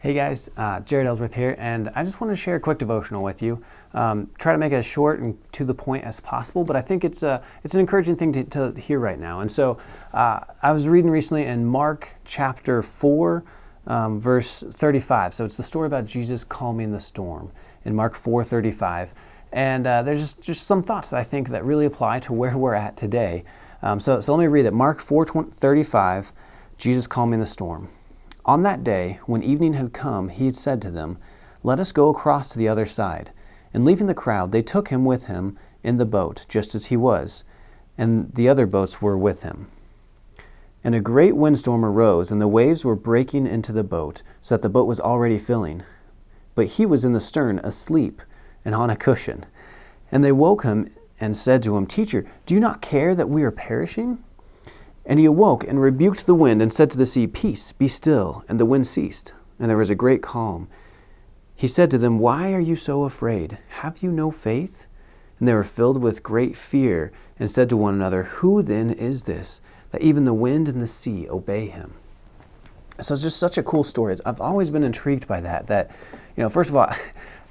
Hey guys, Jared Ellsworth here, and I just want to share a quick devotional with you. Try to make it as short and to the point as possible, but I think it's an encouraging thing to hear right now. And so I was reading recently in Mark chapter 4, verse 35. So it's the story about Jesus calming the storm in Mark 4:35. And there's just some thoughts that I think that really apply to where we're at today. So let me read it. Mark 4:35, Jesus calming the storm. On that day, when evening had come, he had said to them, "Let us go across to the other side." And leaving the crowd, they took him with him in the boat, just as he was, and the other boats were with him. And a great windstorm arose, and the waves were breaking into the boat, so that the boat was already filling. But he was in the stern, asleep, and on a cushion. And they woke him and said to him, "Teacher, do you not care that we are perishing?" And he awoke and rebuked the wind and said to the sea, "Peace, be still." And the wind ceased, and there was a great calm. He said to them, "Why are you so afraid? Have you no faith?" And they were filled with great fear and said to one another, "Who then is this, that even the wind and the sea obey him?" So it's just such a cool story. I've always been intrigued by that, first of all,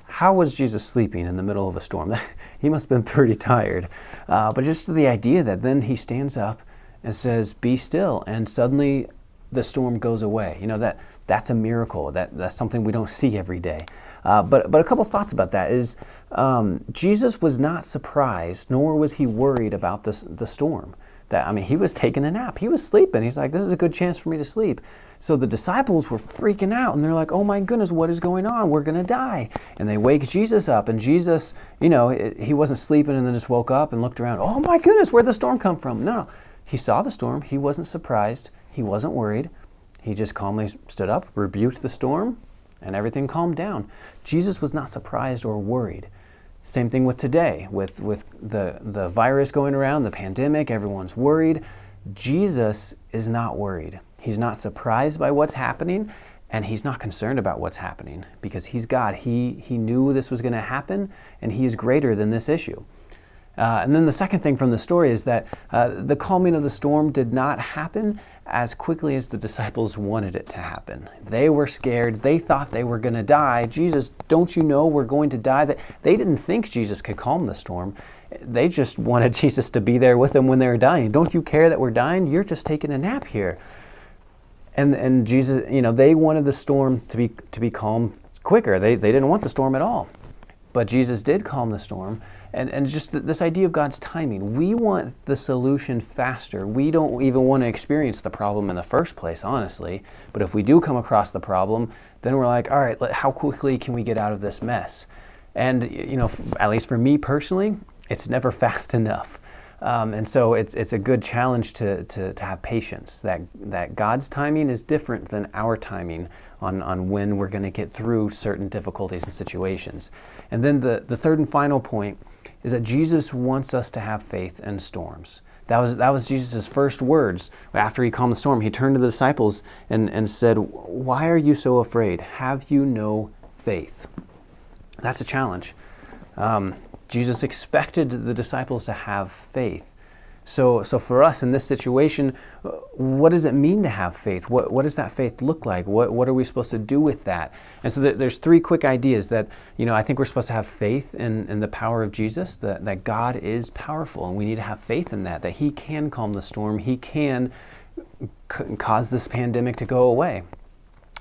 how was Jesus sleeping in the middle of a storm? He must have been pretty tired. But just the idea that then he stands up and says, "Be still," and suddenly the storm goes away. That's a miracle. That's something we don't see every day. But a couple thoughts about that is Jesus was not surprised, nor was he worried about the storm. He was taking a nap. He was sleeping. He's like, this is a good chance for me to sleep. So the disciples were freaking out, and they're like, "Oh my goodness, what is going on? We're going to die." And they wake Jesus up, and Jesus, he wasn't sleeping and then just woke up and looked around. "Oh my goodness, where'd the storm come from?" No. He saw the storm. He wasn't surprised. He wasn't worried. He just calmly stood up, rebuked the storm, and everything calmed down. Jesus was not surprised or worried. Same thing with today, with the virus going around, the pandemic, everyone's worried. Jesus is not worried. He's not surprised by what's happening, and he's not concerned about what's happening because he's God. He knew this was going to happen, and he is greater than this issue. And then the second thing from the story is that the calming of the storm did not happen as quickly as the disciples wanted it to happen. They were scared. They thought they were going to die. "Jesus, don't you know we're going to die?" They didn't think Jesus could calm the storm. They just wanted Jesus to be there with them when they were dying. "Don't you care that we're dying? You're just taking a nap here." And Jesus, they wanted the storm to be calm quicker. They didn't want the storm at all. But Jesus did calm the storm. And just this idea of God's timing. We want the solution faster. We don't even want to experience the problem in the first place, honestly. But if we do come across the problem, then we're like, all right, how quickly can we get out of this mess? And, at least for me personally, it's never fast enough. And so it's a good challenge to have patience, that God's timing is different than our timing on when we're going to get through certain difficulties and situations. And then the third and final point is that Jesus wants us to have faith in storms. That was Jesus' first words. After he calmed the storm, he turned to the disciples and said, "Why are you so afraid? Have you no faith?" That's a challenge. Jesus expected the disciples to have faith. So for us in this situation, what does it mean to have faith? What does that faith look like? What are we supposed to do with that? And so there's three quick ideas that, I think we're supposed to have faith in the power of Jesus, that God is powerful, and we need to have faith in that he can calm the storm. He can cause this pandemic to go away.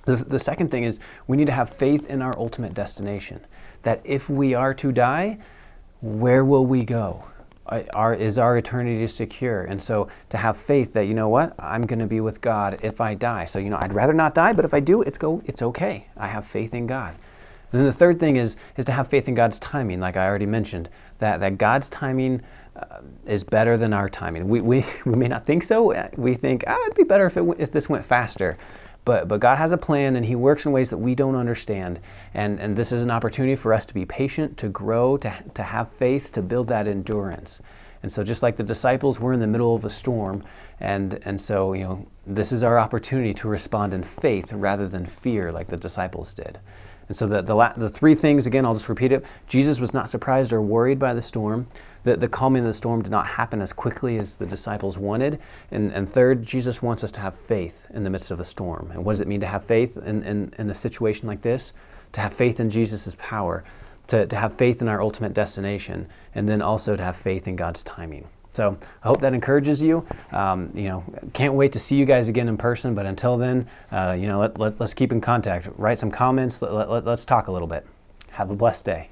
The second thing is we need to have faith in our ultimate destination, that if we are to die, where will we go? Is our eternity secure? And so to have faith that, I'm going to be with God if I die. So, I'd rather not die, but if I do, it's okay. I have faith in God. And then the third thing is to have faith in God's timing, like I already mentioned, that God's timing is better than our timing. We may not think so. We think, it'd be better if this went faster. But God has a plan, and he works in ways that we don't understand. And this is an opportunity for us to be patient, to grow, to have faith, to build that endurance. And so just like the disciples were in the middle of a storm, and so this is our opportunity to respond in faith rather than fear like the disciples did. And so the three things, again, I'll just repeat it. Jesus was not surprised or worried by the storm. The calming of the storm did not happen as quickly as the disciples wanted. And third, Jesus wants us to have faith in the midst of a storm. And what does it mean to have faith in a situation like this? To have faith in Jesus' power, to have faith in our ultimate destination, and then also to have faith in God's timing. So I hope that encourages you. Can't wait to see you guys again in person. But until then, let's keep in contact. Write some comments. Let's talk a little bit. Have a blessed day.